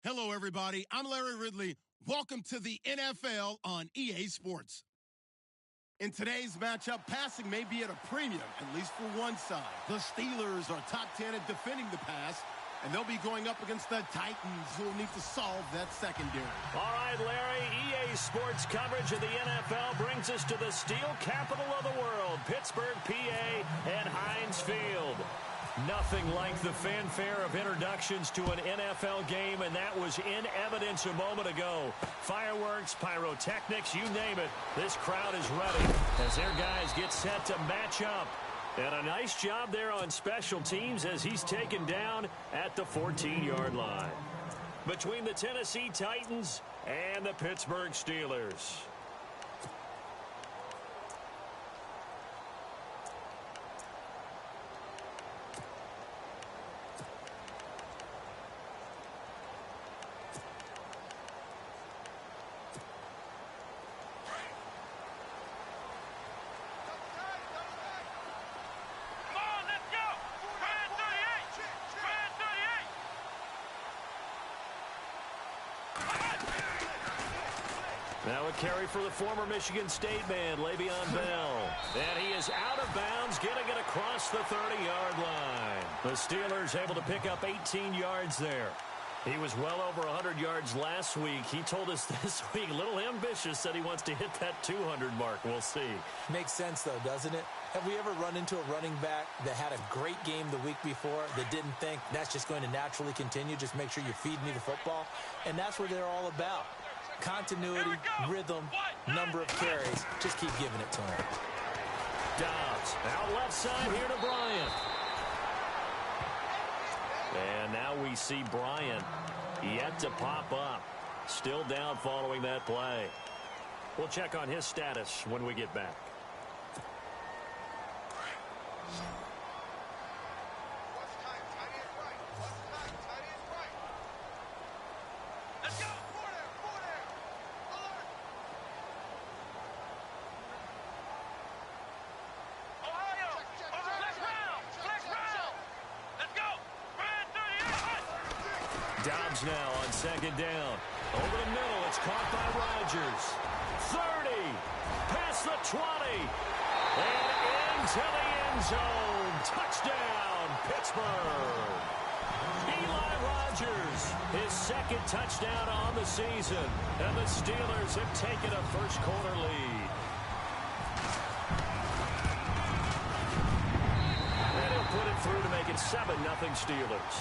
Hello, everybody. I'm Larry Ridley. Welcome to the NFL on EA Sports. In today's matchup, passing may be at a premium, at least for one side. The Steelers are top 10 at defending the pass, and they'll be going up against the Titans, who will need to solve that secondary. All right, Larry, EA Sports coverage of the NFL brings us to the steel capital of the world, Pittsburgh, PA, and Heinz Field. Nothing like the fanfare of introductions to an NFL game, and that was in evidence a moment ago. Fireworks, pyrotechnics, you name it. This crowd is ready as their guys get set to match up. And a nice job there on special teams as he's taken down at the 14-yard line. Between the Tennessee Titans and the Pittsburgh Steelers. Now a carry for the former Michigan State man, Le'Veon Bell. And he is out of bounds, getting it across the 30-yard line. The Steelers able to pick up 18 yards there. He was well over 100 yards last week. He told us this week, a little ambitious, said he wants to hit that 200 mark. We'll see. Makes sense, though, doesn't it? Have we ever run into a running back that had a great game the week before that didn't think that's just going to naturally continue? Just make sure you feed me the football. And that's what they're all about. Continuity, rhythm, number of carries. Just keep giving it to him. Dobbs out left side here to Bryant. And now we see Bryant yet to pop up. Still down following that play. We'll check on his status when we get back. Dobbs now on second down. Over the middle, it's caught by Rodgers. 30, past the 20, and into the end zone. Touchdown, Pittsburgh. Eli Rodgers, his second touchdown on the season, and the Steelers have taken a first-quarter lead. And he'll put it through to make it 7-0 Steelers.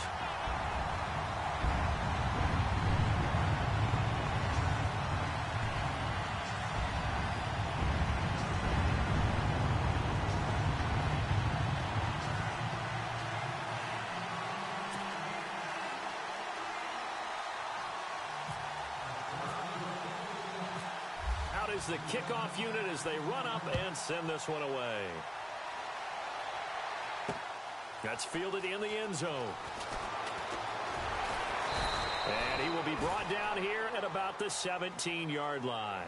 Is the kickoff unit as they run up and send this one away. That's fielded in the end zone. And he will be brought down here at about the 17-yard line.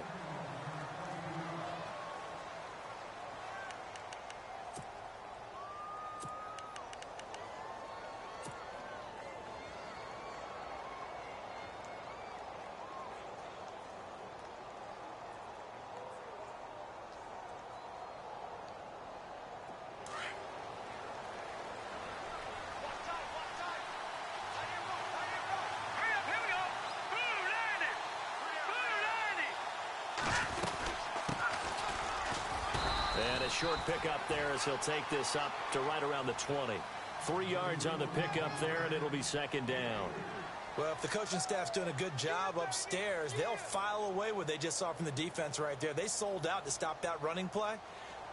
And a short pickup there as he'll take this up to right around the 20. 3 yards on the pickup there, and it'll be second down. Well, if the coaching staff's doing a good job upstairs, they'll file away what they just saw from the defense right there. They sold out to stop that running play.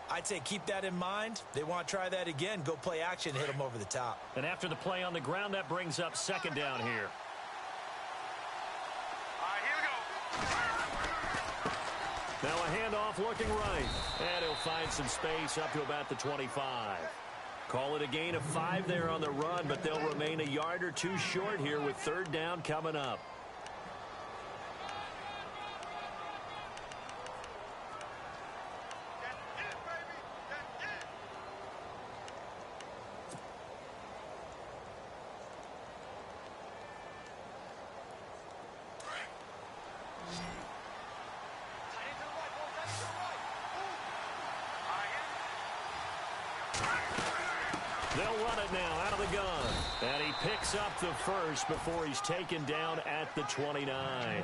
I'd say keep that in mind. They want to try that again. Go play action, hit them over the top. And after the play on the ground, that brings up second down here. Now a handoff looking right. And he'll find some space up to about the 25. Call it a gain of 5 there on the run, but they'll remain a yard or two short here with third down coming up. They'll run it now out of the gun. And he picks up the first before he's taken down at the 29.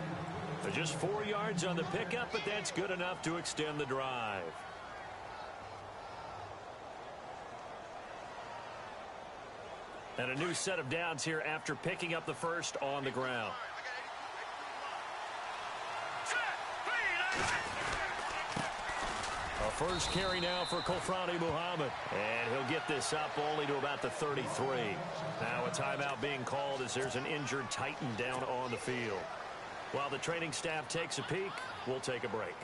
Just 4 yards on the pickup, but that's good enough to extend the drive. And a new set of downs here after picking up the first on the ground. A first carry now for Kofrani Muhammad. And he'll get this up only to about the 33. Now a timeout being called as there's an injured Titan down on the field. While the training staff takes a peek, we'll take a break.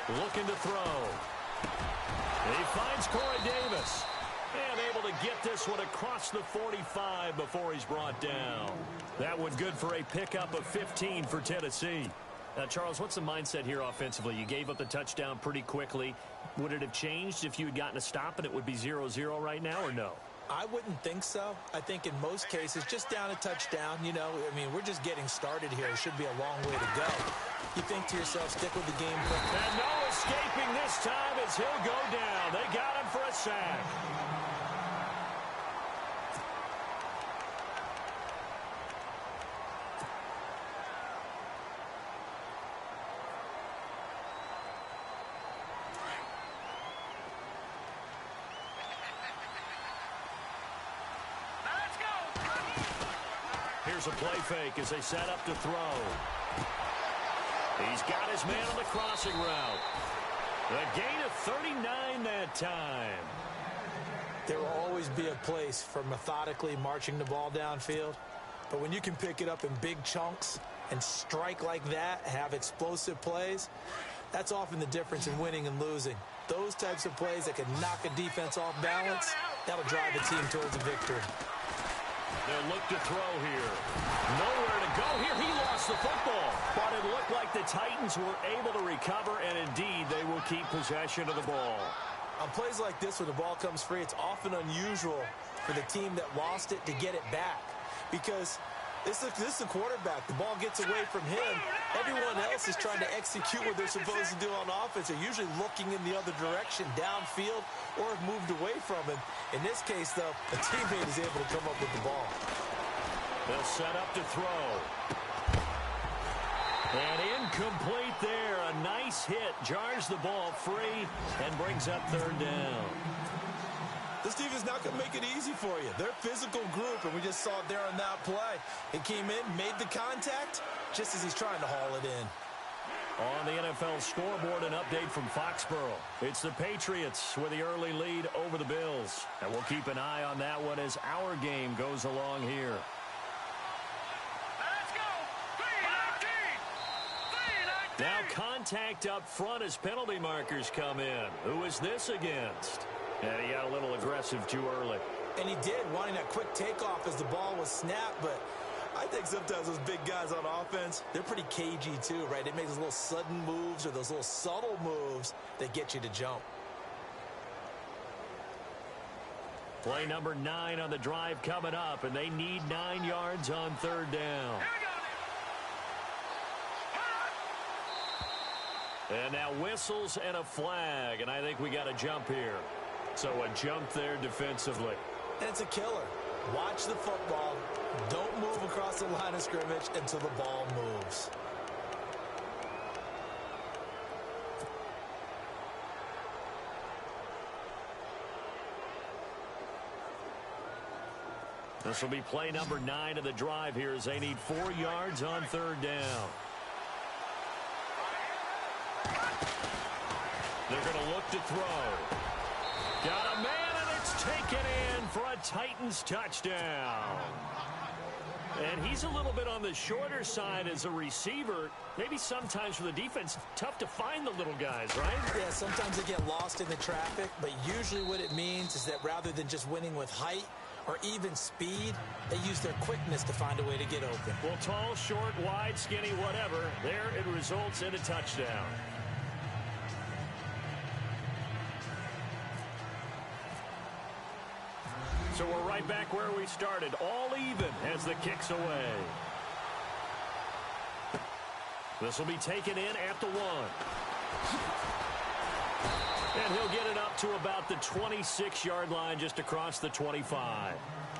Looking to throw. He finds Corey Davis. And able to get this one across the 45 before he's brought down. That one good for a pickup of 15 for Tennessee. Now, Charles, what's the mindset here offensively? You gave up the touchdown pretty quickly. Would it have changed if you had gotten a stop and it would be 0-0 right now, or no? I wouldn't think so. I think in most cases, just down a touchdown, you know, I mean, we're just getting started here. It should be a long way to go. You think to yourself, stick with the game plan. And no escaping this time as he'll go down. They got him for a sack. Here's a play fake as they set up to throw. He's got his man on the crossing route. A gain of 39 that time. There will always be a place for methodically marching the ball downfield. But when you can pick it up in big chunks and strike like that, have explosive plays, that's often the difference in winning and losing. Those types of plays that can knock a defense off balance, that'll drive a team towards a victory. They'll look to throw here. Nowhere to go here. He lost the football. But it looked like the Titans were able to recover, and indeed they will keep possession of the ball. On plays like this, when the ball comes free, it's often unusual for the team that lost it to get it back. Because this is the quarterback. The ball gets away from him. Everyone else is trying to execute what they're supposed to do on offense. They're usually looking in the other direction, downfield, or have moved away from him. In this case, though, a teammate is able to come up with the ball. They'll set up to throw. And incomplete there. A nice hit. Jars the ball free and brings up third down. This defense is not going to make it easy for you. They're a physical group, and we just saw it there on that play. He came in, made the contact, just as he's trying to haul it in. On the NFL scoreboard, an update from Foxborough. It's the Patriots with the early lead over the Bills. And we'll keep an eye on that one as our game goes along here. Let's go! 3-19! Now contact up front as penalty markers come in. Who is this against? And he got a little aggressive too early. And he did, wanting a quick takeoff as the ball was snapped, but I think sometimes those big guys on offense, they're pretty cagey too, right? They make those little sudden moves or those little subtle moves that get you to jump. Play number 9 on the drive coming up, and they need 9 yards on third down. And now whistles and a flag, and I think we got a jump here. So a jump there defensively. And it's a killer. Watch the football. Don't move across the line of scrimmage until the ball moves. This will be play number 9 of the drive here as they need 4 yards on third down. They're going to look to throw. Got a man, and it's taken in for a Titans touchdown. And he's a little bit on the shorter side as a receiver. Maybe sometimes for the defense, tough to find the little guys, right? Yeah, sometimes they get lost in the traffic, but usually what it means is that rather than just winning with height or even speed, they use their quickness to find a way to get open. Well, tall, short, wide, skinny, whatever, there it results in a touchdown. So we're right back where we started, all even as the kick's away. This will be taken in at the 1. And he'll get it up to about the 26-yard line just across the 25.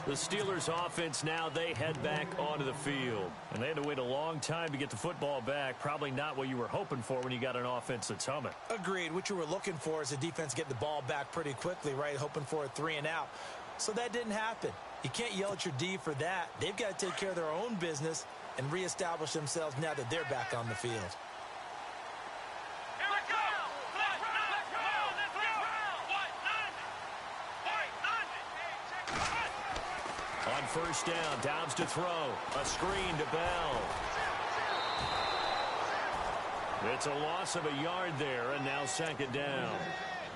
The Steelers offense now, they head back onto the field. And they had to wait a long time to get the football back. Probably not what you were hoping for when you got an offense that's humming. Agreed. What you were looking for is a defense get the ball back pretty quickly, right? Hoping for a 3 and out. So that didn't happen. You can't yell at your D for that. They've got to take care of their own business and reestablish themselves now that they're back on the field. On first down, Dobbs to throw. A screen to Bell. It's a loss of a yard there, and now second down.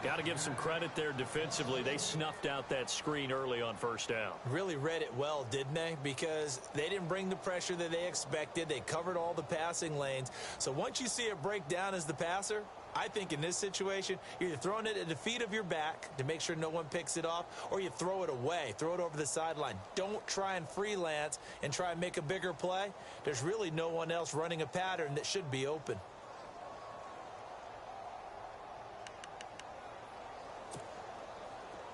Got to give some credit there defensively. They snuffed out that screen early on first down. Really read it well, didn't they? Because they didn't bring the pressure that they expected. They covered all the passing lanes. So once you see it break down as the passer, I think in this situation, you're either throwing it at the feet of your back to make sure no one picks it off, or you throw it away, throw it over the sideline. Don't try and freelance and try and make a bigger play. There's really no one else running a pattern that should be open.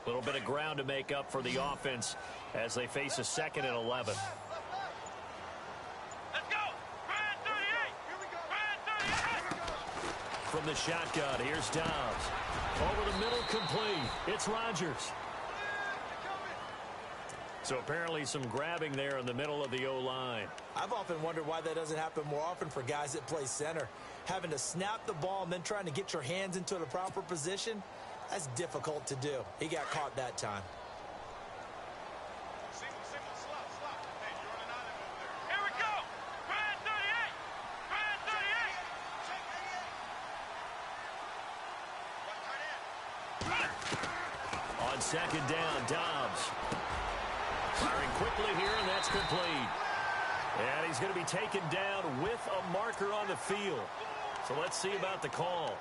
A little bit of ground to make up for the offense as they face a 2nd and 11. Let's go! Brand 38! Here we go! Brand 38! From the shotgun, here's Dobbs. Over the middle, complete. It's Rodgers. So apparently some grabbing there in the middle of the O-line. I've often wondered why that doesn't happen more often for guys that play center. Having to snap the ball and then trying to get your hands into the proper position, that's difficult to do. He got caught that time. Single, slot. Hey, you're on an island over there. Here we go! Brand 38! Brand 38! On second down, Dobbs. Firing quickly here, and that's complete. And he's going to be taken down with a marker on the field. So let's see about the call.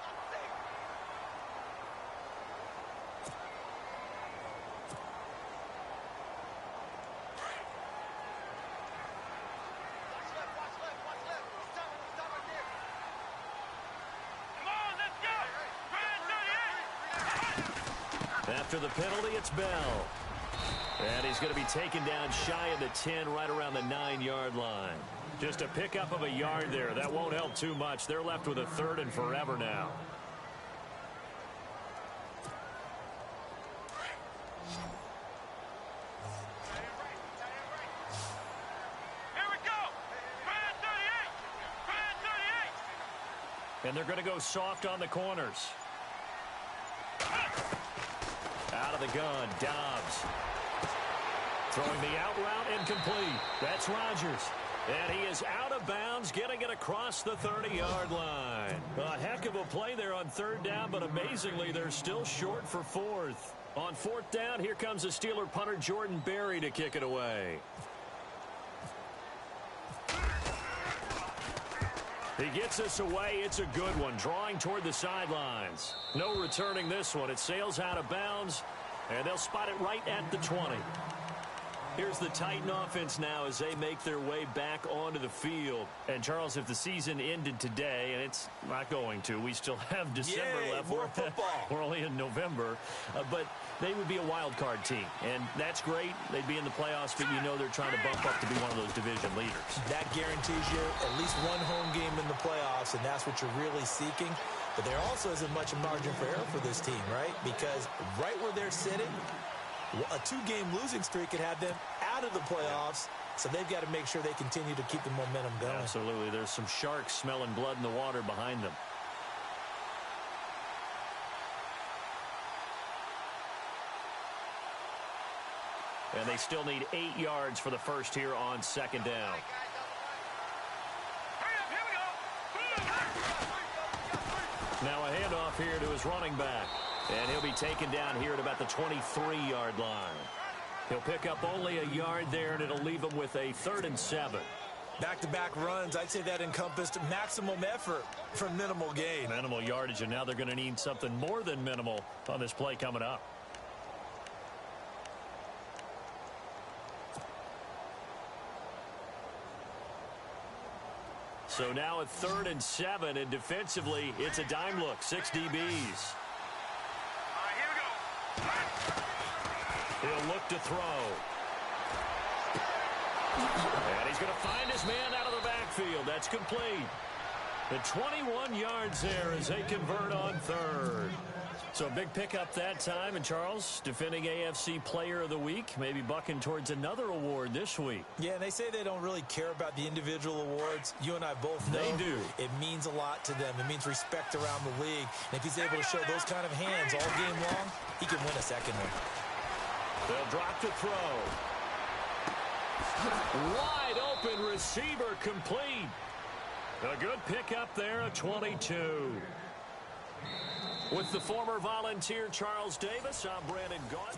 After the penalty, it's Bell. And he's going to be taken down shy of the 10, right around the 9-yard line. Just a pickup of a yard there. That won't help too much. They're left with a 3rd and forever now. Here we go! Brand 38! Brand 38! And they're going to go soft on the corners. Out of the gun, Dobbs. Throwing the out route incomplete. That's Rodgers. And he is out of bounds, getting it across the 30-yard line. A heck of a play there on 3rd down, but amazingly, they're still short for 4th. On 4th down, here comes the Steeler punter Jordan Berry to kick it away. He gets us away. It's a good one, drawing toward the sidelines. No returning this one. It sails out of bounds, and they'll spot it right at the 20. Here's the Titan offense now as they make their way back onto the field. And, Charles, if the season ended today, and it's not going to, we still have December left. More football. We're only in November. But they would be a wild card team, and that's great. They'd be in the playoffs, but you know they're trying to bump up to be one of those division leaders. That guarantees you at least one home game in the playoffs, and that's what you're really seeking. But there also isn't much margin for error for this team, right? Because right where they're sitting, a 2-game losing streak could have them out of the playoffs, so they've got to make sure they continue to keep the momentum going. Absolutely. There's some sharks smelling blood in the water behind them. And they still need 8 yards for the first here on 2nd down. Now a handoff here to his running back. And he'll be taken down here at about the 23-yard line. He'll pick up only a yard there, and it'll leave him with a 3rd and 7. Back-to-back runs, I'd say that encompassed maximum effort for minimal gain. Minimal yardage, and now they're going to need something more than minimal on this play coming up. So now a 3rd and 7, and defensively, it's a dime look, 6 DBs. All right, here we go. He'll look to throw. And he's going to find his man out of the backfield. That's complete. The 21 yards there as they convert on 3rd. So a big pickup that time. And Charles, defending AFC Player of the Week, maybe bucking towards another award this week. Yeah, and they say they don't really care about the individual awards. You and I both know they do. It means a lot to them. It means respect around the league. And if he's able to show those kind of hands all game long, he can win a second one. They'll drop to throw. Wide open receiver complete. A good pickup there at 22. With the former Volunteer Charles Davis, I'm Brandon Gaudin.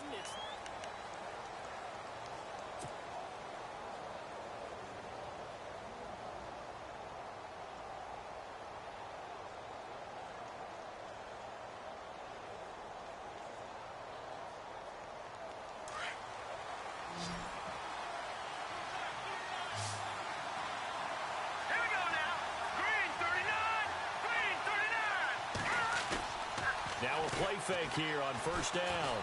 Now a play fake here on 1st down.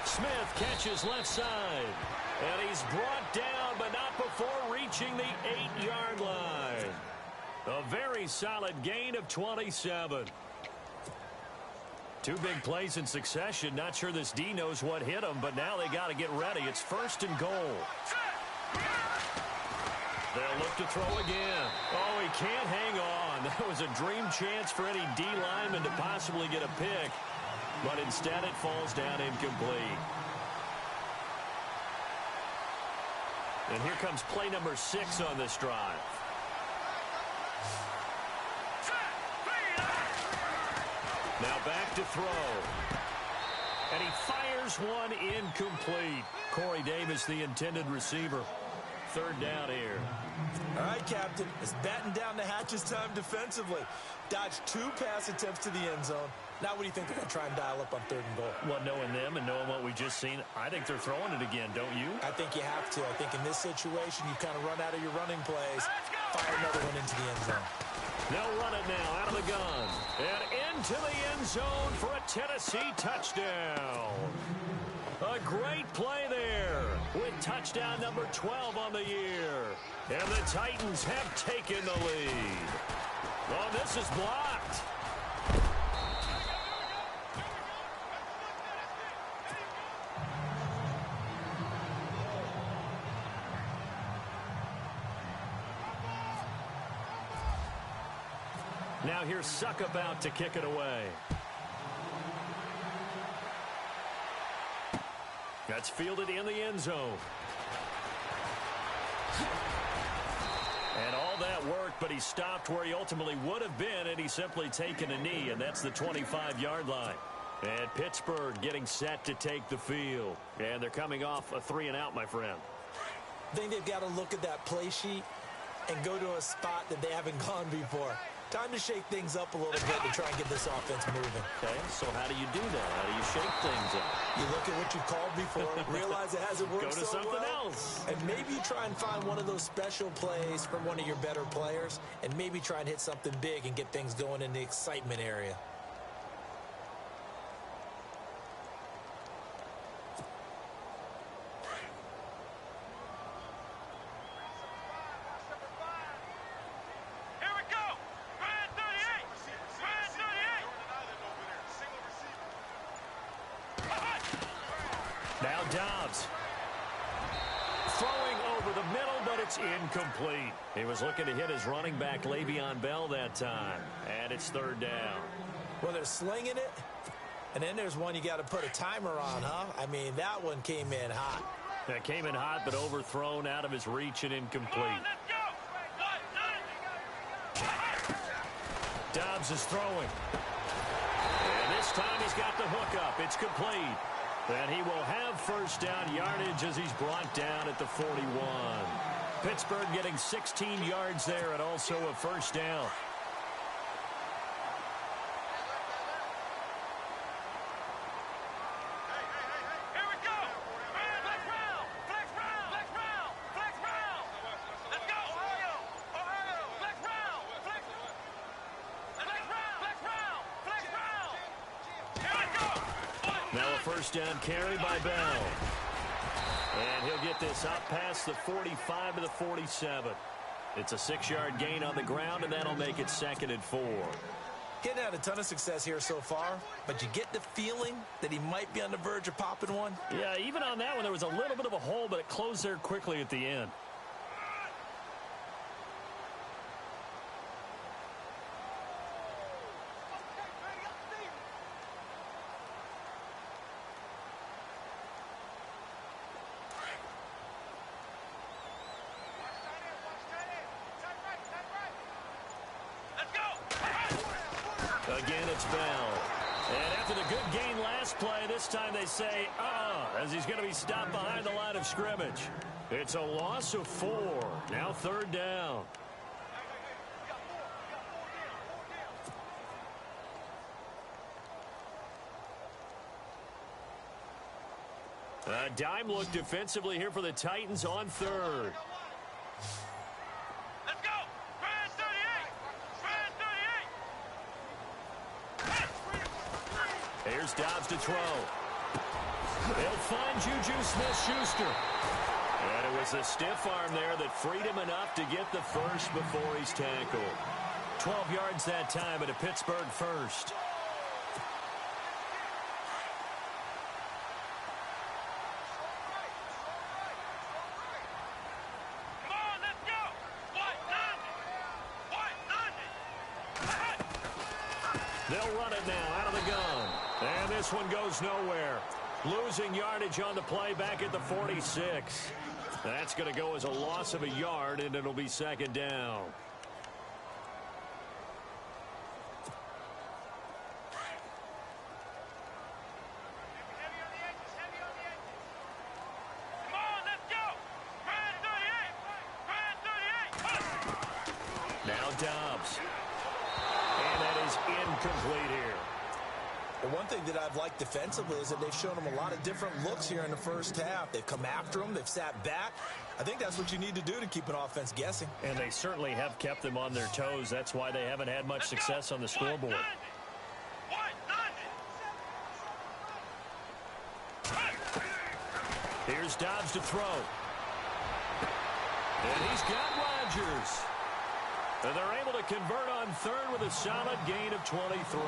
Smith catches left side. And he's brought down, but not before reaching the 8-yard line. A very solid gain of 27. 2 big plays in succession. Not sure this D knows what hit him, but now they got to get ready. It's 1st and goal. They'll look to throw again. Oh, he can't hang on. That was a dream chance for any D lineman to possibly get a pick. But instead it falls down incomplete. And here comes play number 6 on this drive. Now back to throw. And he fires one incomplete. Corey Davis, the intended receiver. 3rd down here. All right, Captain. It's batten down the hatches time defensively. Dodged 2 pass attempts to the end zone. Now what do you think they're going to try and dial up on 3rd and goal? Well, knowing them and knowing what we just seen, I think they're throwing it again, don't you? I think you have to. I think in this situation, you kind of run out of your running plays, fire another one into the end zone. They'll run it now out of the gun. And into the end zone for a Tennessee touchdown. A great play there with touchdown number 12 on the year. And the Titans have taken the lead. Oh, this is blocked. Now here's Suckup out to kick it away. That's fielded in the end zone. And all that worked, but he stopped where he ultimately would have been, and he's simply taken a knee, and that's the 25-yard line. And Pittsburgh getting set to take the field. And they're coming off a 3-and-out, my friend. I think they've got to look at that play sheet and go to a spot that they haven't gone before. Time to shake things up a little bit to try and get this offense moving. Okay, so how do you do that? How do you shake things up? You look at what you called before, realize it hasn't worked so well. Go to something else. And maybe try and find one of those special plays from one of your better players, and maybe try and hit something big and get things going in the excitement area. Now Dobbs. Throwing over the middle, but it's incomplete. He was looking to hit his running back, Le'Veon Bell, that time. And it's 3rd down. Well, they're slinging it. And then there's one you got to put a timer on, huh? I mean, that one came in hot. That came in hot, but overthrown, out of his reach, and incomplete. Dobbs is throwing. And this time he's got the hook up. It's complete. And he will have first down yardage as he's brought down at the 41. Pittsburgh getting 16 yards there and also a first down. First down carry by Bell. And he'll get this up past the 45 to the 47. It's a 6-yard gain on the ground, and that'll make it 2nd and 4. He hadn't had a ton of success here so far, but you get the feeling that he might be on the verge of popping one. Yeah, even on that one, there was a little bit of a hole, but it closed there quickly at the end. Again, it's Bell. And after the good gain last play, this time they say, as he's going to be stopped behind the line of scrimmage. It's a loss of 4. Now 3rd down. A dime look defensively here for the Titans on 3rd. Here's Dobbs to throw. They'll find Juju Smith-Schuster. And it was a stiff arm there that freed him enough to get the first before he's tackled. 12 yards that time at a Pittsburgh first. They'll run it now out of the gun. And this one goes nowhere. Losing yardage on the play back at the 46. That's going to go as a loss of a yard, and it'll be 2nd down. Now Dobbs. And that is incomplete here. The one thing that I've liked defensively is that they've shown him a lot of different looks here in the first half. They've come after him. They've sat back. I think that's what you need to do to keep an offense guessing. And they certainly have kept them on their toes. That's why they haven't had much success on the scoreboard. Here's Dobbs to throw. And he's got Rodgers. And they're able to convert on 3rd with a solid gain of 23.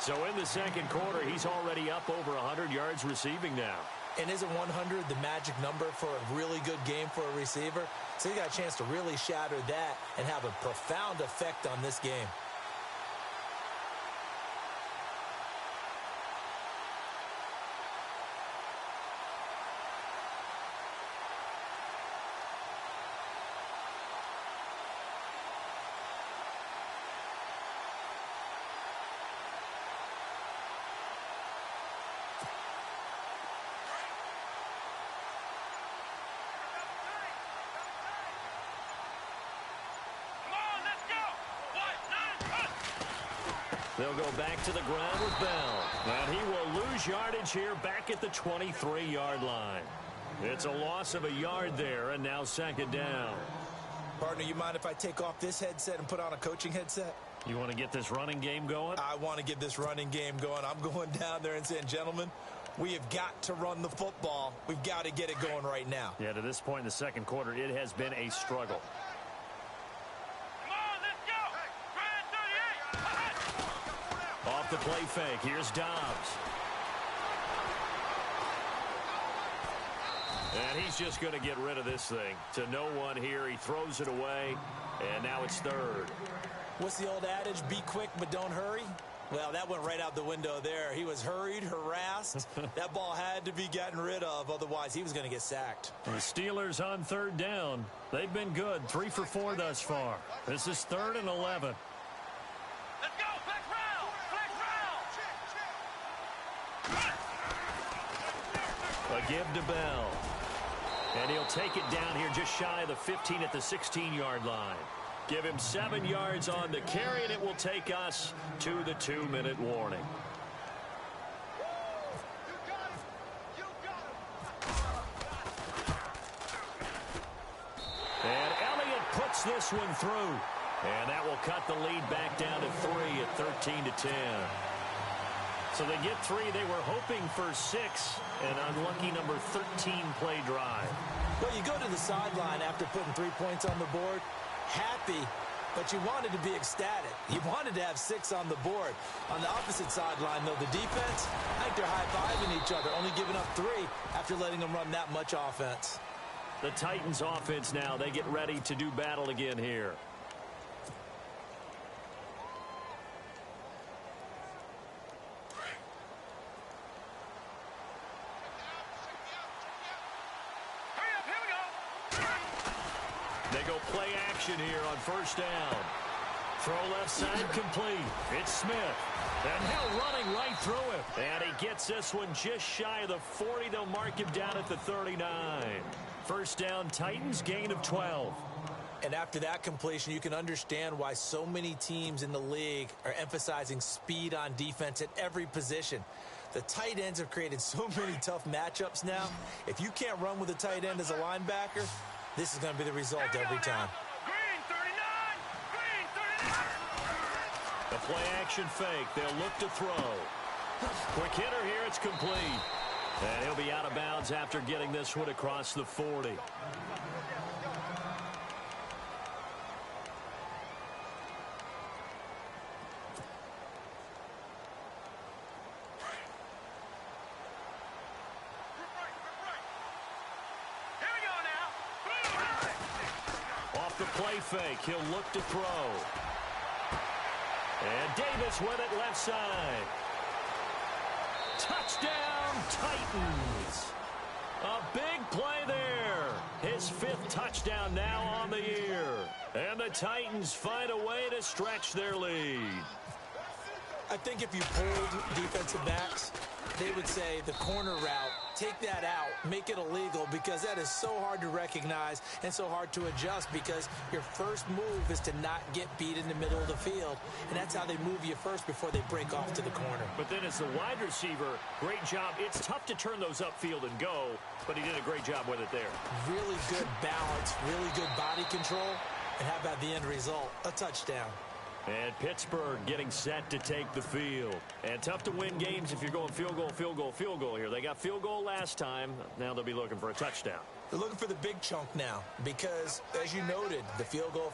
So in the 2nd quarter, he's already up over 100 yards receiving now. And isn't 100 the magic number for a really good game for a receiver? So he got a chance to really shatter that and have a profound effect on this game. They'll go back to the ground with Bell. And he will lose yardage here back at the 23-yard line. It's a loss of a yard there, and now 2nd down. Partner, you mind if I take off this headset and put on a coaching headset? You want to get this running game going? I want to get this running game going. I'm going down there and saying, gentlemen, we have got to run the football. We've got to get it going right now. Yeah, to this point in the 2nd quarter, it has been a struggle. Off the play fake. Here's Dobbs. And he's just going to get rid of this thing. To no one here. He throws it away. And now it's 3rd. What's the old adage? Be quick, but don't hurry. Well, that went right out the window there. He was hurried, harassed. That ball had to be gotten rid of. Otherwise, he was going to get sacked. The Steelers on 3rd down. They've been good. 3 for 4 thus far. This is 3rd and 11. A give to Bell. And he'll take it down here just shy of the 15 at the 16-yard line. Give him 7 yards on the carry, and it will take us to the 2-minute warning. And Elliott puts this one through. And that will cut the lead back down to 3 at 13-10. So they get 3. They were hoping for 6. An unlucky number 13 play drive. Well, you go to the sideline after putting 3 points on the board, happy, but you wanted to be ecstatic. You wanted to have 6 on the board. On the opposite sideline, though, the defense, I think they're high-fiving each other, only giving up 3 after letting them run that much offense. The Titans offense now, they get ready to do battle again here. They go play action here on first down. Throw left side complete. It's Smith. And Hill running right through it. And he gets this one just shy of the 40. They'll mark him down at the 39. First down, Titans, gain of 12. And after that completion, you can understand why so many teams in the league are emphasizing speed on defense at every position. The tight ends have created so many tough matchups now. If you can't run with a tight end as a linebacker, this is going to be the result every time. Green 39! Green 39! The play action fake. They'll look to throw. Quick hitter here. It's complete. And he'll be out of bounds after getting this one across the 40. Play fake. He'll look to throw. And Davis with it left side. Touchdown, Titans. A big play there. His 5th touchdown now on the year. And the Titans find a way to stretch their lead. I think if you polled defensive backs, they would say the corner route, take that out, make it illegal, because that is so hard to recognize and so hard to adjust, because your first move is to not get beat in the middle of the field, and that's how they move you first before they break off to the corner. But then as the wide receiver, great job. It's tough to turn those upfield and go, but he did a great job with it there. Really good balance, really good body control, and how about the end result? A touchdown. And Pittsburgh getting set to take the field. And tough to win games if you're going field goal, field goal, field goal here. They got field goal last time. Now they'll be looking for a touchdown. They're looking for the big chunk now because, as you noted, the field goal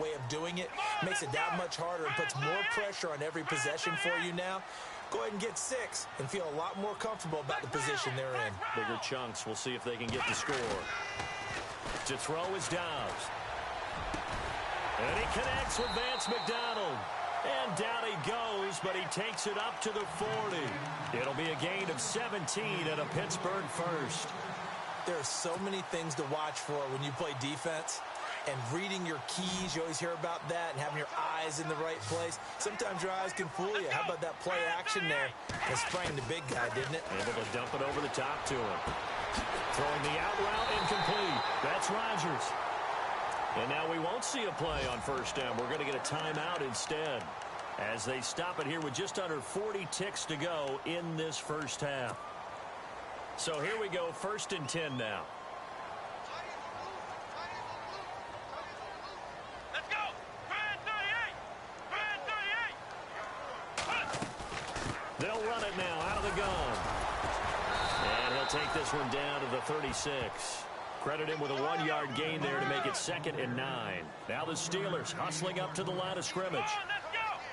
way of doing it makes it that much harder and puts more pressure on every possession for you now. Go ahead and get 6 and feel a lot more comfortable about the position they're in. Bigger chunks. We'll see if they can get the score. To throw is Dobbs. And he connects with Vance McDonald. And down he goes, but he takes it up to the 40. It'll be a gain of 17 and a Pittsburgh first. There are so many things to watch for when you play defense. And reading your keys, you always hear about that, and having your eyes in the right place. Sometimes your eyes can fool you. How about that play action there? That sprang the big guy, didn't it? Able to dump it over the top to him. Throwing the out route incomplete. That's Rodgers. And now we won't see a play on first down. We're going to get a timeout instead as they stop it here with just under 40 ticks to go in this first half. So here we go, 1st and 10 now. Let's go! Grand 38! They'll run it now out of the gun. And he'll take this one down to the 36. Credit him with a 1-yard gain there to make it 2nd and 9. Now the Steelers hustling up to the line of scrimmage.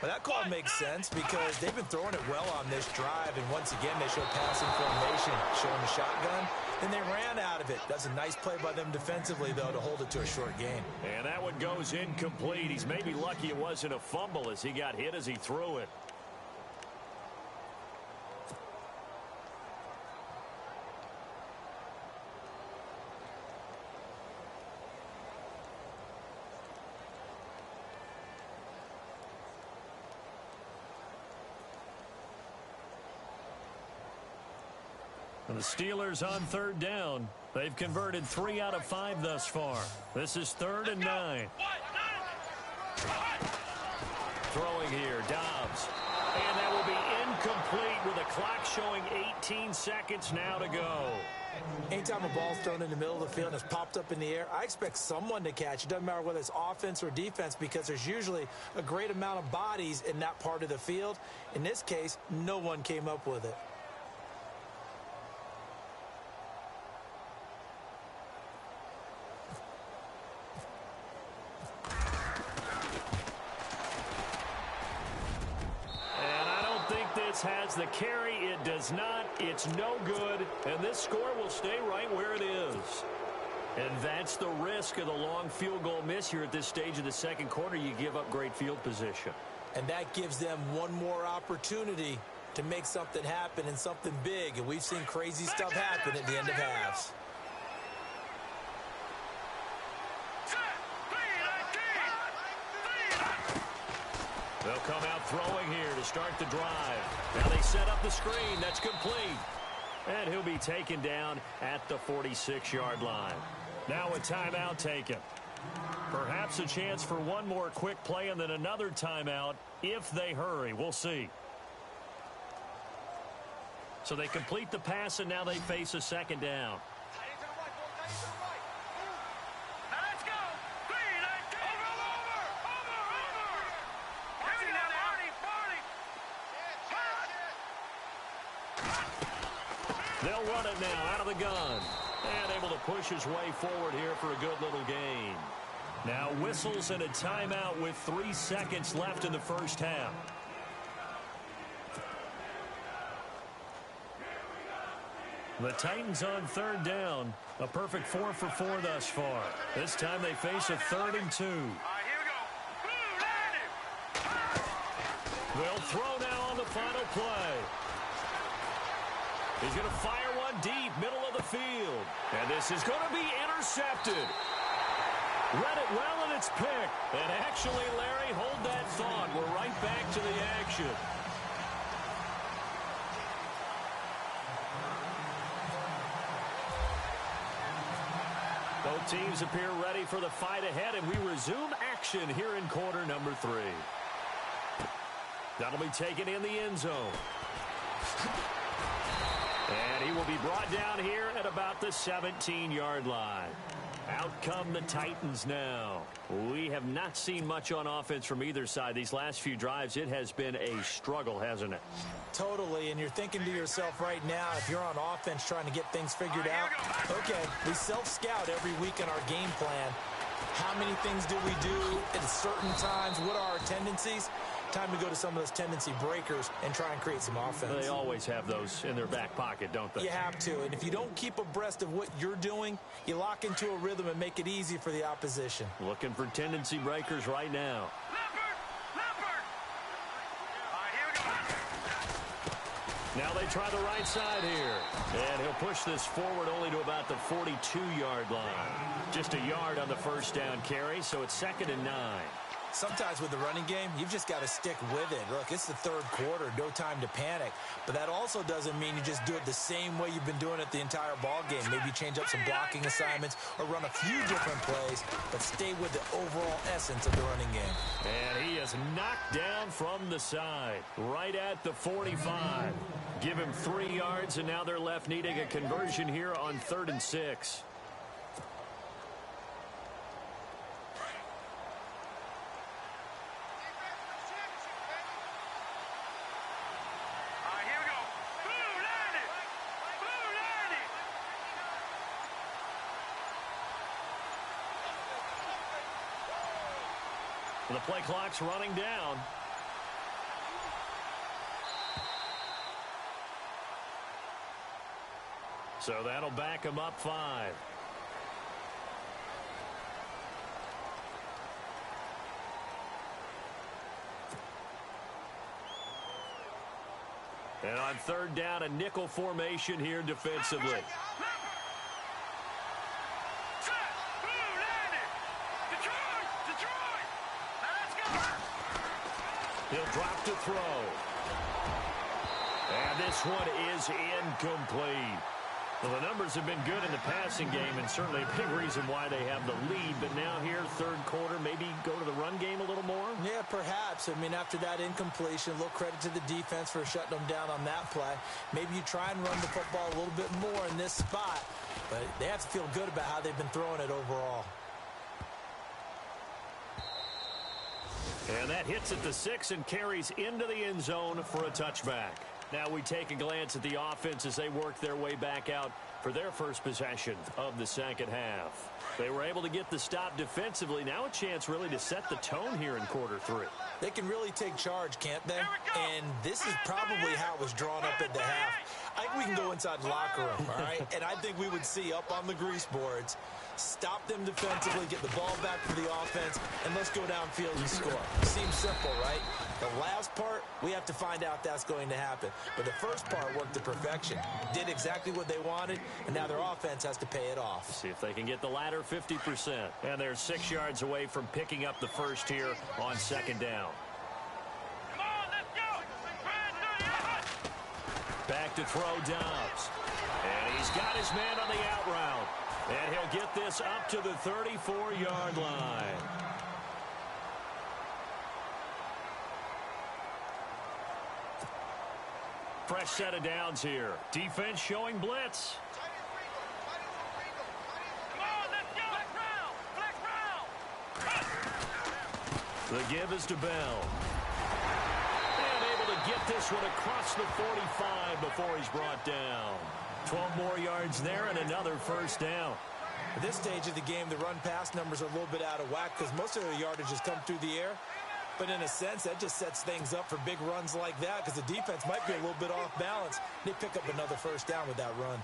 Well, that call makes sense because they've been throwing it well on this drive, and once again they show passing formation, showing the shotgun, and they ran out of it. That's a nice play by them defensively, though, to hold it to a short gain. And that one goes incomplete. He's maybe lucky it wasn't a fumble as he got hit as he threw it. The The Steelers on third down. They've converted 3 out of 5 thus far. This is 3rd and 9. Throwing here, Dobbs. And that will be incomplete with the clock showing 18 seconds now to go. Anytime a ball's thrown in the middle of the field and it's popped up in the air, I expect someone to catch. It doesn't matter whether it's offense or defense because there's usually a great amount of bodies in that part of the field. In this case, no one came up with it. Has the carry. It does not. It's no good. And this score will stay right where it is. And that's the risk of the long field goal miss here at this stage of the second quarter. You give up great field position. And that gives them one more opportunity to make something happen and something big. And we've seen crazy stuff happen at the end of halves. They'll come out throwing here to start the drive. Now they set up the screen. That's complete. And he'll be taken down at the 46-yard line. Now a timeout taken. Perhaps a chance for one more quick play and then another timeout if they hurry. We'll see. So they complete the pass, and now they face a second down. They'll run it now out of the gun. And able to push his way forward here for a good little gain. Now whistles and a timeout with 3 seconds left in the first half. The Titans on third down. A perfect 4 for 4 thus far. This time they face a 3rd and 2. They'll throw now on the final play. He's going to fire one deep, middle of the field. And this is going to be intercepted. Read it well, and it's picked. And actually, Larry, hold that thought. We're right back to the action. Both teams appear ready for the fight ahead, and we resume action here in quarter number 3. That'll be taken in the end zone. And he will be brought down here at about the 17-yard line. Out come the Titans now. We have not seen much on offense from either side. These last few drives, it has been a struggle, hasn't it? Totally, and you're thinking to yourself right now, if you're on offense trying to get things figured out, okay, we self-scout every week in our game plan. How many things do we do at certain times? What are our tendencies? Time to go to some of those tendency breakers and try and create some offense. They always have those in their back pocket, don't they? You have to, and if you don't keep abreast of what you're doing, you lock into a rhythm and make it easy for the opposition. Looking for tendency breakers right now. Now they try the right side here. And he'll push this forward only to about the 42-yard line. Just a yard on the first down carry, so it's 2nd and 9. Sometimes with the running game, you've just got to stick with it. Look, it's the third quarter, no time to panic. But that also doesn't mean you just do it the same way you've been doing it the entire ball game. Maybe change up some blocking assignments or run a few different plays, but stay with the overall essence of the running game. And he is knocked down from the side, right at the 45. Give him 3 yards, and now they're left needing a conversion here on 3rd and 6. The play clock's running down. So that'll back him up 5. And on 3rd down, a nickel formation here defensively. He'll drop to throw. And this one is incomplete. Well, the numbers have been good in the passing game, and certainly a big reason why they have the lead. But now here, third quarter, maybe go to the run game a little more? Yeah, perhaps. I mean, after that incompletion, a little credit to the defense for shutting them down on that play. Maybe you try and run the football a little bit more in this spot, but they have to feel good about how they've been throwing it overall. And that hits at the 6 and carries into the end zone for a touchback. Now we take a glance at the offense as they work their way back out for their first possession of the second half. They were able to get the stop defensively. Now a chance really to set the tone here in quarter 3. They can really take charge, can't they? And this is probably how it was drawn up at the half. I think we can go inside the locker room, all right? And I think we would see up on the grease boards, stop them defensively, get the ball back for the offense, and let's go downfield and score. Seems simple, right? The last part, we have to find out that's going to happen. But the first part worked to perfection. Did exactly what they wanted, and now their offense has to pay it off. See if they can get the latter 50%. And they're 6 yards away from picking up the first here on second down. Come on, let's go. Back to throw Dobbs. And he's got his man on the out route. And he'll get this up to the 34-yard line. Fresh set of downs here. Defense showing blitz. Come on, let's go. Flex round. The give is to Bell. And able to get this one across the 45 before he's brought down. 12 more yards there and another first down. At this stage of the game, the run-pass numbers are a little bit out of whack because most of the yardage has come through the air. But in a sense, that just sets things up for big runs like that because the defense might be a little bit off balance. They pick up another first down with that run.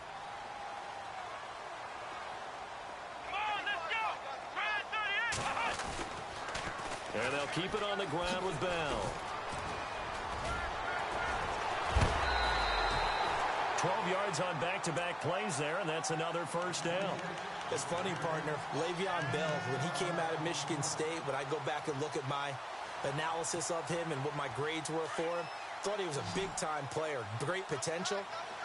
Come on, let's go. 38. And they'll keep it on the ground with Bell. 12 yards on back-to-back plays there, and that's another first down. It's funny, partner. Le'Veon Bell, when he came out of Michigan State, when I go back and look at my analysis of him and what my grades were for him, thought he was a big-time player, great potential,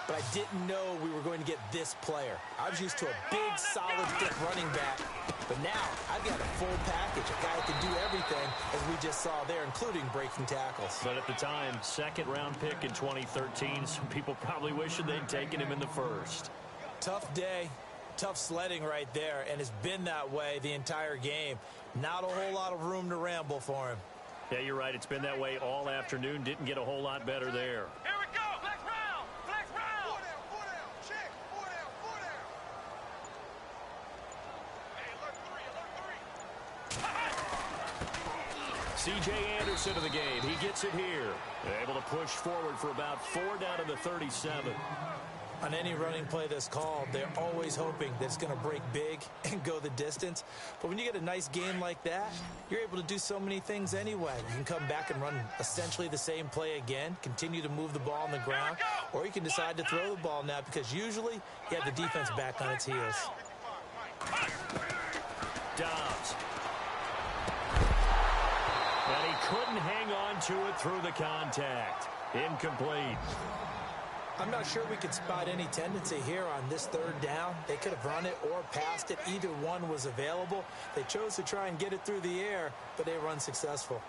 but I didn't know we were going to get this player. I was used to a big, solid, thick running back, but now I've got a full package, a guy that can do everything, as we just saw there, including breaking tackles. But at the time, second-round pick in 2013, some people probably wishing they'd taken him in the first. Tough day, tough sledding right there, and it's been that way the entire game. Not a whole lot of room to ramble for him. Yeah, you're right. It's been that way all afternoon. Didn't get a whole lot better there. Here we go. Flex round. Flex round. 4 down. Check. 4 down. Hey, alert 3. C.J. Anderson of the game. He gets it here. Able to push forward for about 4 down to the 37. On any running play that's called, they're always hoping that it's going to break big and go the distance. But when you get a nice game like that, you're able to do so many things anyway. You can come back and run essentially the same play again, continue to move the ball on the ground, or you can decide to throw the ball now because usually you have the defense back on its heels. Dobbs. And he couldn't hang on to it through the contact. Incomplete. I'm not sure we could spot any tendency here on this third down. They could have run it or passed it. Either one was available. They chose to try and get it through the air, but they were unsuccessful.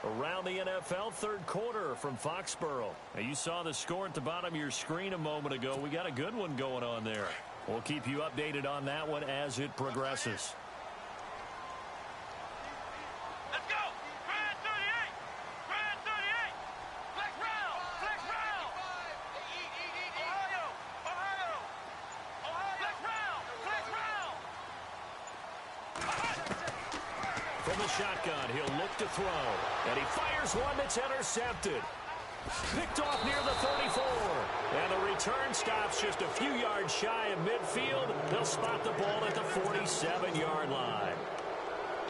Around the NFL, third quarter from Foxborough. Now, you saw the score at the bottom of your screen a moment ago. We got a good one going on there. We'll keep you updated on that one as it progresses. Let's go. Grand 38. Grand 38. Flex round. Flex round. Ohio. Flex round. Flex round. From the shotgun, he'll look to throw. And he fires one that's intercepted. Picked off near the 34. And the return stops just a few yards shy of midfield. They'll spot the ball at the 47-yard line.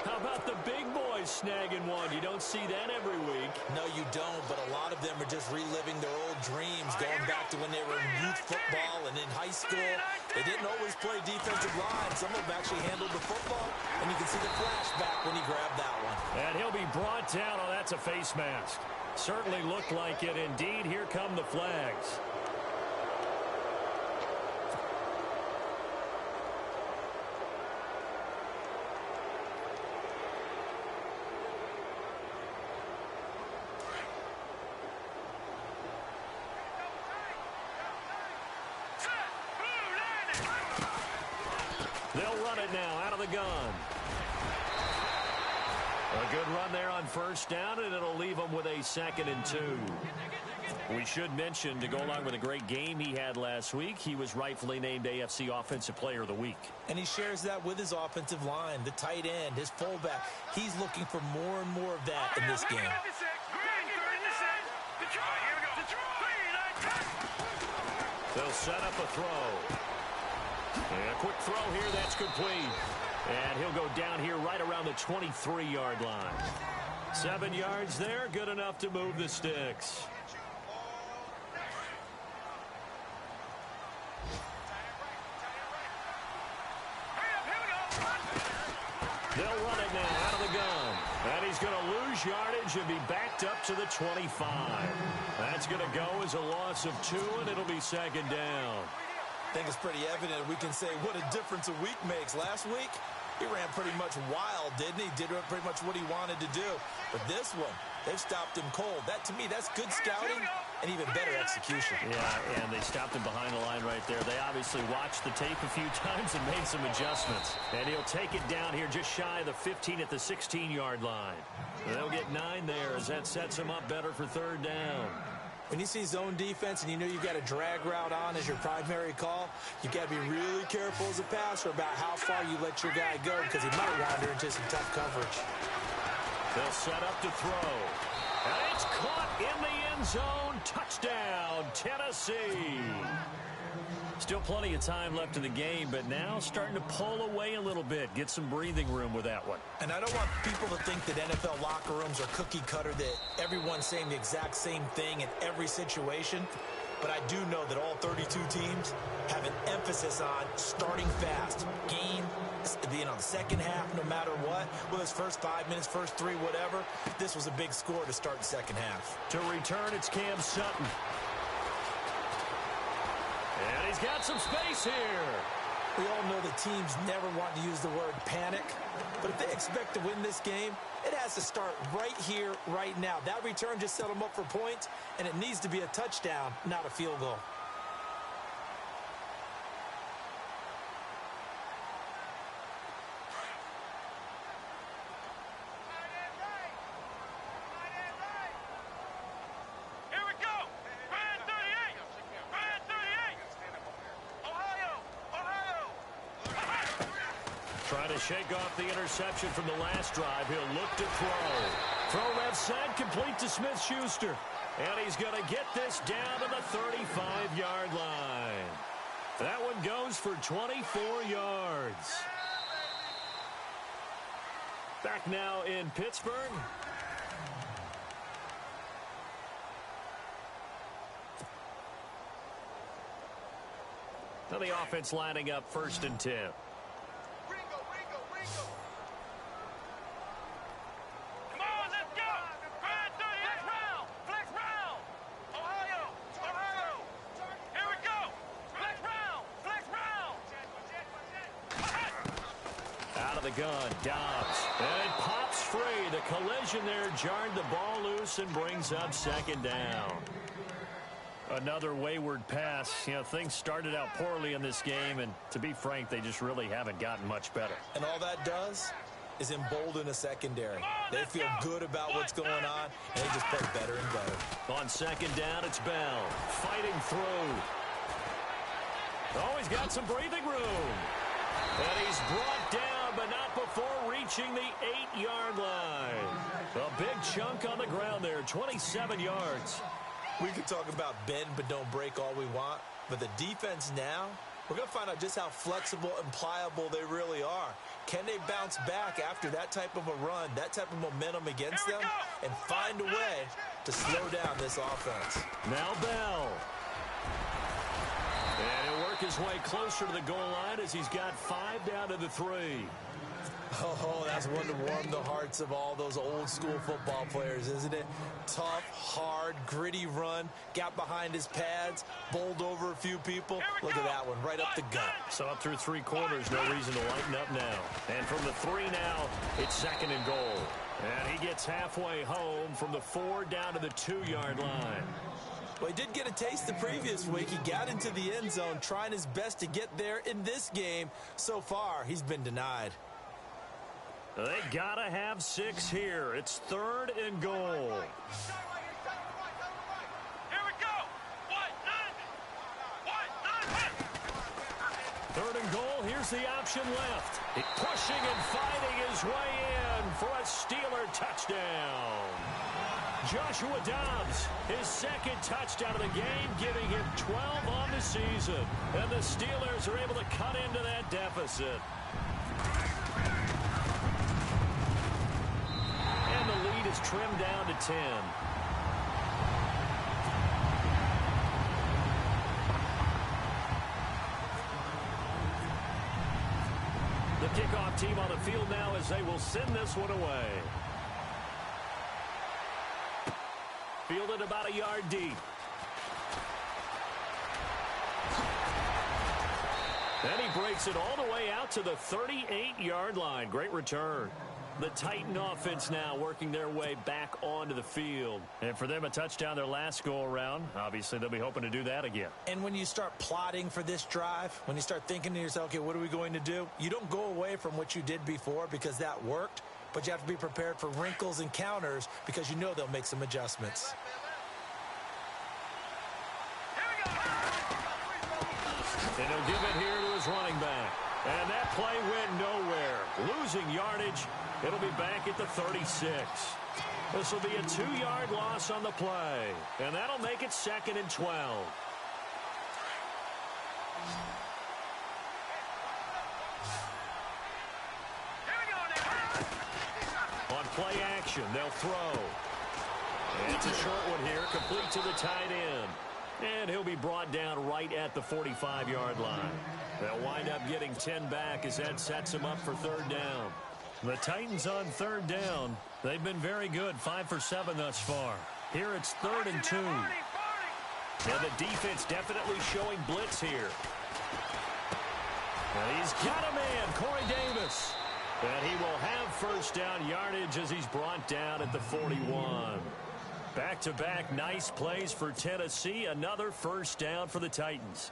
How about the big boys snagging one? You don't see that every week. No, you don't, but a lot of them are just reliving their old dreams, going back to when they were in youth football and in high school. They didn't always play defensive line. Some of them actually handled the football, and you can see the flashback when he grabbed that one. And he'll be brought down. Oh, that's a face mask. Certainly looked like it. Indeed, here come the flags. run it now out of the gun. A good run there on first down, and it'll leave them with a 2nd and 2. We should mention, to go along with a great game he had last week, he was rightfully named AFC Offensive Player of the Week. And he shares that with his offensive line, the tight end, his fullback. He's looking for more and more of that in this game. They'll set up a throw. And a quick throw here, that's complete. And he'll go down here right around the 23-yard line. 7 yards there, good enough to move the sticks. They'll run it now out of the gun. And he's going to lose yardage and be backed up to the 25. That's going to go as a loss of 2, and it'll be 2nd down. I think it's pretty evident we can say what a difference a week makes. Last week, he ran pretty much wild, didn't he? Did pretty much what he wanted to do. But this one, they've stopped him cold. That, to me, that's good scouting and even better execution. Yeah, and they stopped him behind the line right there. They obviously watched the tape a few times and made some adjustments. And he'll take it down here just shy of the 15 at the 16-yard line. They'll get 9 there as that sets him up better for 3rd down. When you see zone defense and you know you've got a drag route on as your primary call, you got to be really careful as a passer about how far you let your guy go because he might wander into some tough coverage. They'll set up to throw. And it's caught in the end zone. Touchdown, Tennessee. Still plenty of time left in the game, but now starting to pull away a little bit. Get some breathing room with that one. And I don't want people to think that NFL locker rooms are cookie cutter, that everyone's saying the exact same thing in every situation. But I do know that all 32 teams have an emphasis on starting fast. Game, the second half, no matter what. Whether it's first 5 minutes, first 3, whatever. This was a big score to start the second half. To return, it's Cam Sutton. And he's got some space here. We all know the teams never want to use the word panic. But if they expect to win this game, it has to start right here, right now. That return just set them up for points, and it needs to be a touchdown, not a field goal. Trying to shake off the interception from the last drive. He'll look to throw. Throw left side, complete to Smith-Schuster. And he's going to get this down to the 35-yard line. That one goes for 24 yards. Back now in Pittsburgh. Now the offense lining up 1st and 10. Gun, Dobbs, and it pops free. The collision there jarred the ball loose and brings up 2nd down. Another wayward pass. You know, things started out poorly in this game, and to be frank, they just really haven't gotten much better. And all that does is embolden a secondary. They feel good about what's going on, and they just play better and better. On 2nd down, it's Bell fighting through. Oh, he's got some breathing room. And he's brought down, but not before reaching the 8-yard line. A big chunk on the ground there, 27 yards. We can talk about bend but don't break all we want, but the defense now, we're going to find out just how flexible and pliable they really are. Can they bounce back after that type of a run, that type of momentum against them, and find a way to slow down this offense? Now Bell. And he'll work his way closer to the goal line as he's got 5 down to the 3. Oh, that's one to warm the hearts of all those old school football players, isn't it? Tough, hard, gritty run, got behind his pads, bowled over a few people. Look at that one, right up the gut. So up through 3 quarters, no reason to lighten up now. And from the 3 now, it's 2nd and goal. And he gets halfway home from the 4 down to the 2-yard line. Well, he did get a taste the previous week. He got into the end zone, trying his best to get there in this game. So far, he's been denied. They gotta have 6 here. It's 3rd and goal. Here we go. 3rd and goal. Here's the option left. Pushing and fighting his way in for a Steeler touchdown. Joshua Dobbs, his 2nd touchdown of the game, giving him 12 on the season. And the Steelers are able to cut into that deficit. And the lead is trimmed down to 10. The kickoff team on the field now as they will send this one away. Fielded about a yard deep. And he breaks it all the way out to the 38-yard line. Great return. The Titan offense now working their way back onto the field. And for them, a touchdown their last go-around. Obviously, they'll be hoping to do that again. And when you start plotting for this drive, when you start thinking to yourself, okay, what are we going to do? You don't go away from what you did before because that worked. But you have to be prepared for wrinkles and counters because you know they'll make some adjustments. And he'll give it here to his running back. And that play went nowhere. Losing yardage. It'll be back at the 36. This will be a 2-yard loss on the play. And that'll make it 2nd and 12. On play action, they'll throw. And it's a short one here, complete to the tight end. And he'll be brought down right at the 45-yard line. They'll wind up getting 10 back as that sets them up for 3rd down. The Titans on 3rd down. They've been very good, 5 for 7 thus far. Here it's 3rd and 2. And the defense definitely showing blitz here. And he's got a man, Corey Davis. And he will have 1st down yardage as he's brought down at the 41. Back-to-back nice plays for Tennessee. Another 1st down for the Titans.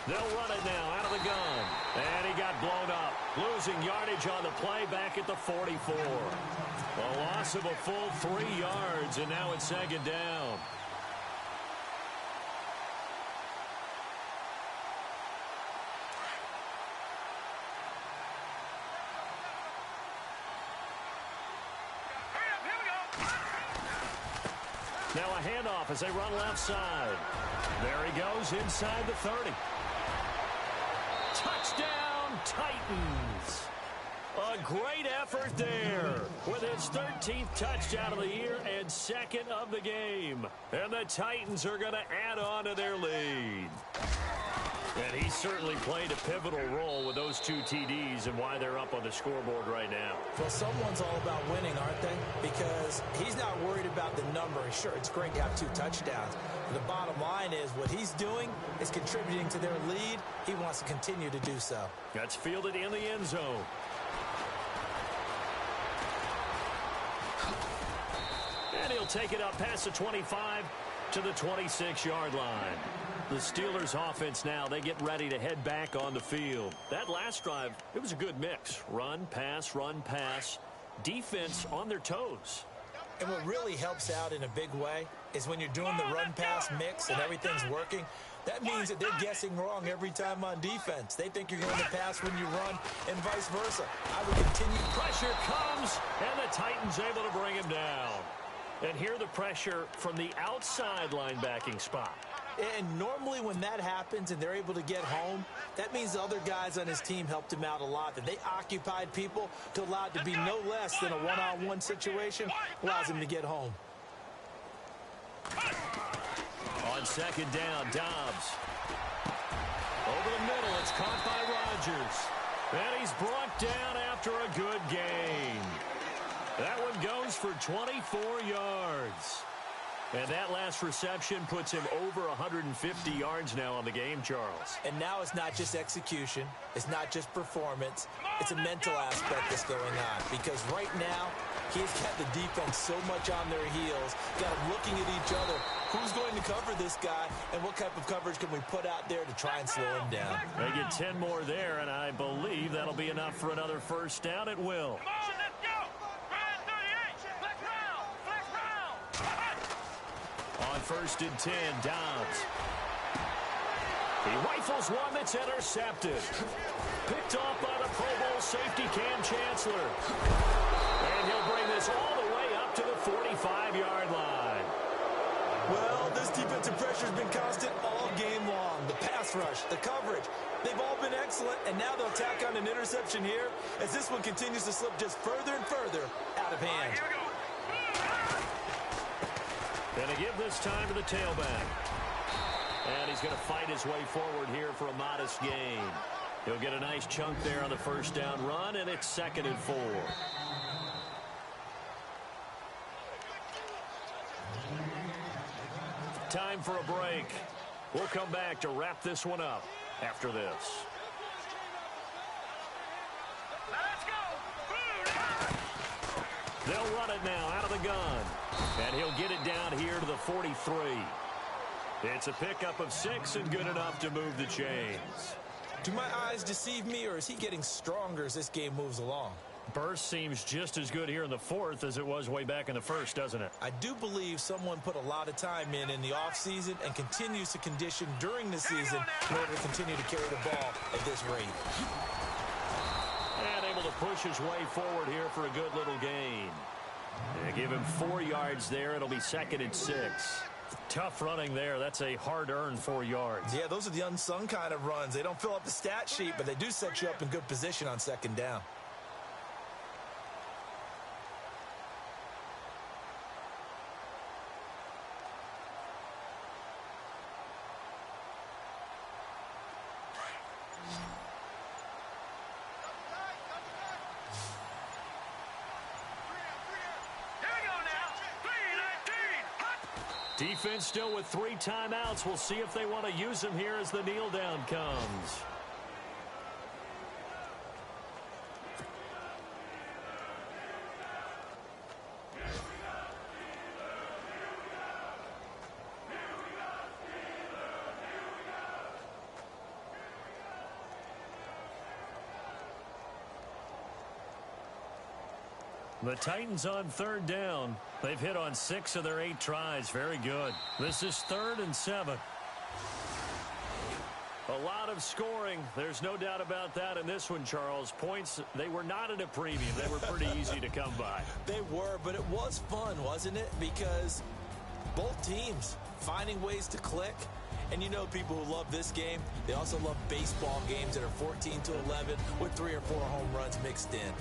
They'll run it now out of the gun. And he got blown up. Losing yardage on the play back at the 44. A loss of a full 3 yards, and now it's 2nd down. Now a handoff as they run left side. There he goes inside the 30. Touchdown, Titans. A great effort there with his 13th touchdown of the year and 2nd of the game. And the Titans are going to add on to their lead. And he certainly played a pivotal role with those 2 TDs and why they're up on the scoreboard right now. Well, someone's all about winning, aren't they? Because he's not worried about the number. Sure, it's great to have 2 touchdowns. But the bottom line is what he's doing is contributing to their lead. He wants to continue to do so. That's fielded in the end zone. And he'll take it up past the 25 to the 26-yard line. The Steelers offense now, they get ready to head back on the field. That last drive, it was a good mix. Run, pass, defense on their toes. And what really helps out in a big way is when you're doing the run-pass mix and everything's working, that means that they're guessing wrong every time on defense. They think you're going to pass when you run and vice versa. I would continue. Pressure comes, and the Titans able to bring him down. And here the pressure from the outside linebacking spot. And normally when that happens and they're able to get home, that means the other guys on his team helped him out a lot. That they occupied people to allow it to be no less than a one-on-one situation, allows him to get home. on second down. Dobbs. Over the middle, it's caught by Rodgers. And he's brought down after a good gain. That one goes for 24 yards. And that last reception puts him over 150 yards now on the game, Charles. And now it's not just execution. It's not just performance. It's a mental aspect that's going on. Because right now, he's got the defense so much on their heels, got them looking at each other. Who's going to cover this guy, and what type of coverage can we put out there to try and slow him down? They get 10 more there, and I believe that'll be enough for another first down. It will. Come on, let's go. Brand 38. Flex round. On first and 10, Dobbs. He rifles one that's intercepted. Picked off by the Pro Bowl safety Cam Chancellor. And he'll bring this all the way up to the 45-yard line. Well, this defensive pressure has been constant all game long. The pass rush, the coverage, they've all been excellent, and now they'll tack on an interception here as this one continues to slip just further and further out of hand. Here we go. Going to give this time to the tailback. And he's going to fight his way forward here for a modest gain. He'll get a nice chunk there on the first down run, and it's 2nd and 4. Time for a break. We'll come back to wrap this one up after this. Let's go. They'll run it now out of the gun. And he'll get it down here to the 43. It's a pickup of 6 and good enough to move the chains. Do my eyes deceive me, or is he getting stronger as this game moves along? Burst seems just as good here in the 4th as it was way back in the 1st, doesn't it? I do believe someone put a lot of time in the offseason and continues to condition during the season in order to continue to carry the ball at this rate. And able to push his way forward here for a good little gain. They give him 4 yards there. It'll be 2nd and 6. Tough running there. That's a hard-earned 4 yards. Yeah, those are the unsung kind of runs. They don't fill up the stat sheet, but they do set you up in good position on 2nd down. Defense still with 3 timeouts. We'll see if they want to use them here as the kneel down comes. The Titans on 3rd down. They've hit on 6 of their 8 tries. Very good. This is 3rd and 7. A lot of scoring. There's no doubt about that in this one, Charles. Points, they were not at a premium. They were pretty easy to come by. They were, but it was fun, wasn't it? Because both teams finding ways to click. And you know people who love this game, they also love baseball games that are 14-11 with 3 or 4 home runs mixed in.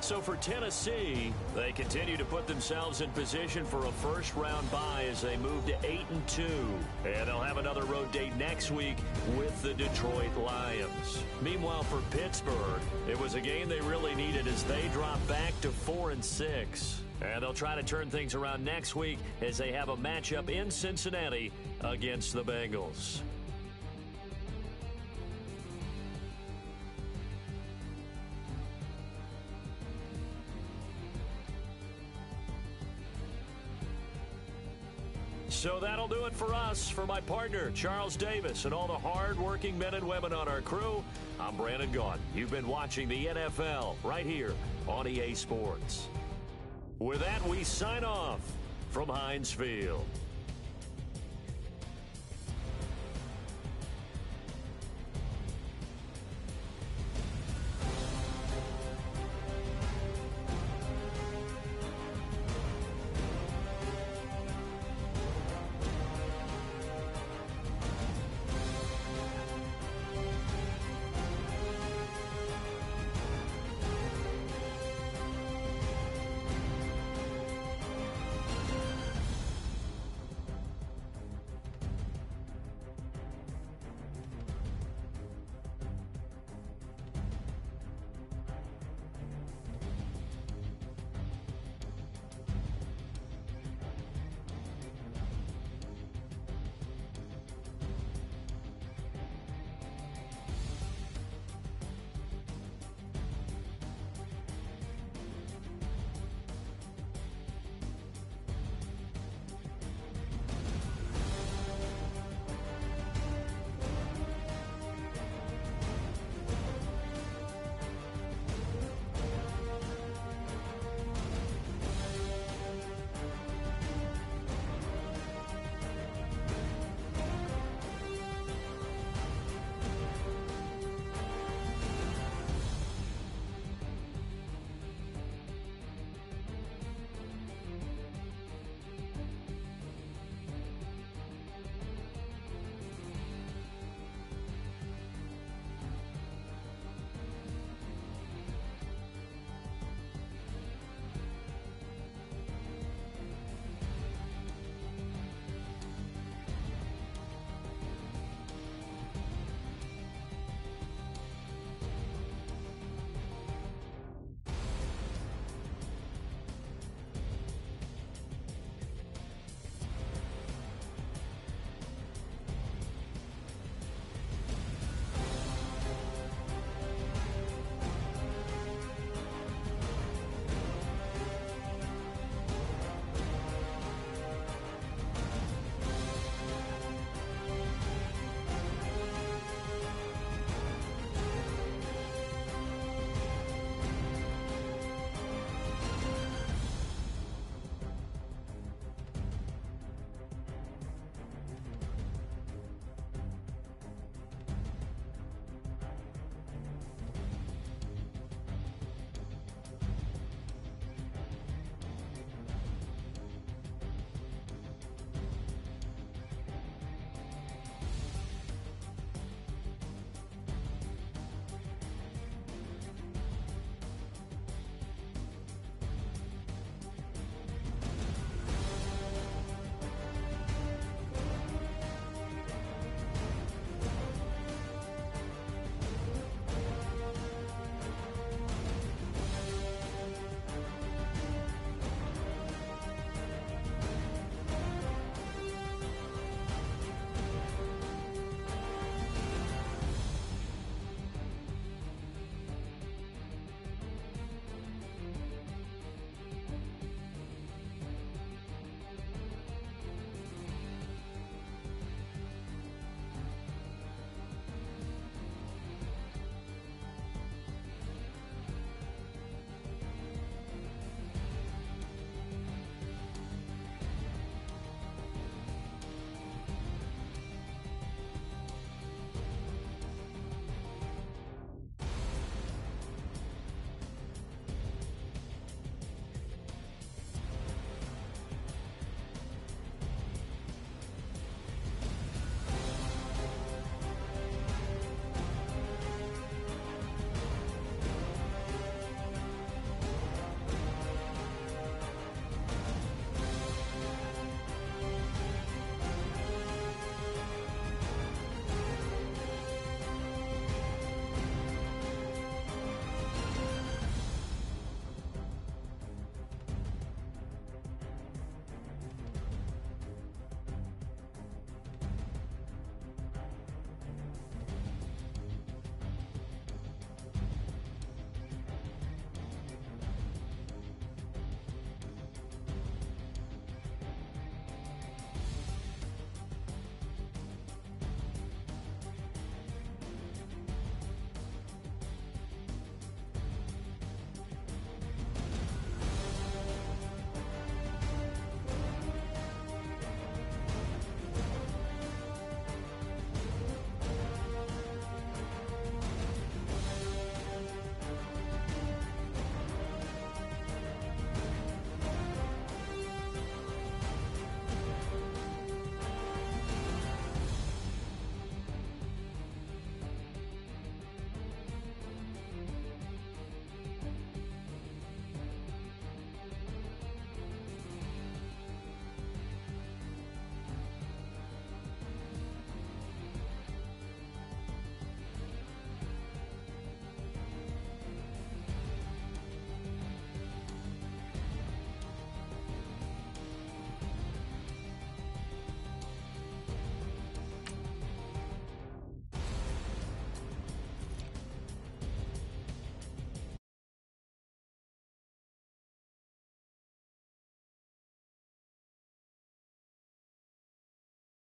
So for Tennessee, they continue to put themselves in position for a first-round bye as they move to 8-2. And they'll have another road date next week with the Detroit Lions. Meanwhile, for Pittsburgh, it was a game they really needed as they drop back to 4-6. And they'll try to turn things around next week as they have a matchup in Cincinnati against the Bengals. So that'll do it for us. For my partner, Charles Davis, and all the hard-working men and women on our crew, I'm Brandon Gaudin. You've been watching the NFL right here on EA Sports. With that, we sign off from Heinz Field.